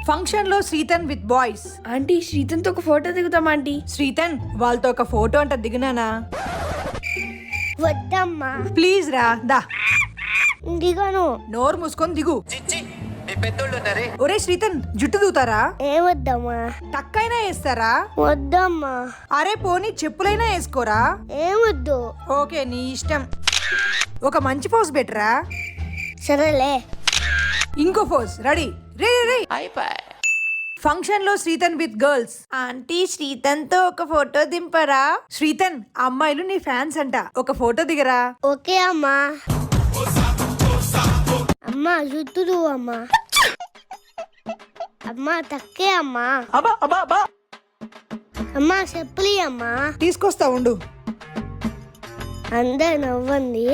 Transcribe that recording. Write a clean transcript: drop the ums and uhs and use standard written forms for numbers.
Function లో Srithan with boys. Aunty శ్రీతన్తో ఒక photo దిగుతాం aunty. Srithan వాళ్ళతో ఒక ఫోటో అంట దిగినానా? వద్దమ్మా. ప్లీజ్ రా దా. దిగను. నోరు మూసుకొని దిగు. ఒరే శ్రీతన్ జుట్టు దూతారా? ఏమొద్దమ్మా. టక్కైనా వేస్తారా? వద్దమ్మా. అరే పోనీ చెప్పులైనా వేసుకోరా? ఏమొద్దు. ఓకే నీ ఇష్టం. ఒక మంచి పోజ్ బెటరా? సరేలే. ఇంకో పోజ్. రెడీ? రే రే ఫంక్షన్ లో Srithan with girls. Aunty Srithan తో ఒక ఫోటో దింపరా? శ్రీతన్ అమ్మాయిలు నీ ఫ్యాన్స్ అంట, ఒక ఫోటో దిగరా? ఓకే అమ్మా. అమ్మా జుట్టు అమ్మా. అమ్మా తక్కే అమ్మా. అమ్మా చెప్పులి అమ్మా. తీసుకొస్తా ఉండు. అందరు నవ్వండి.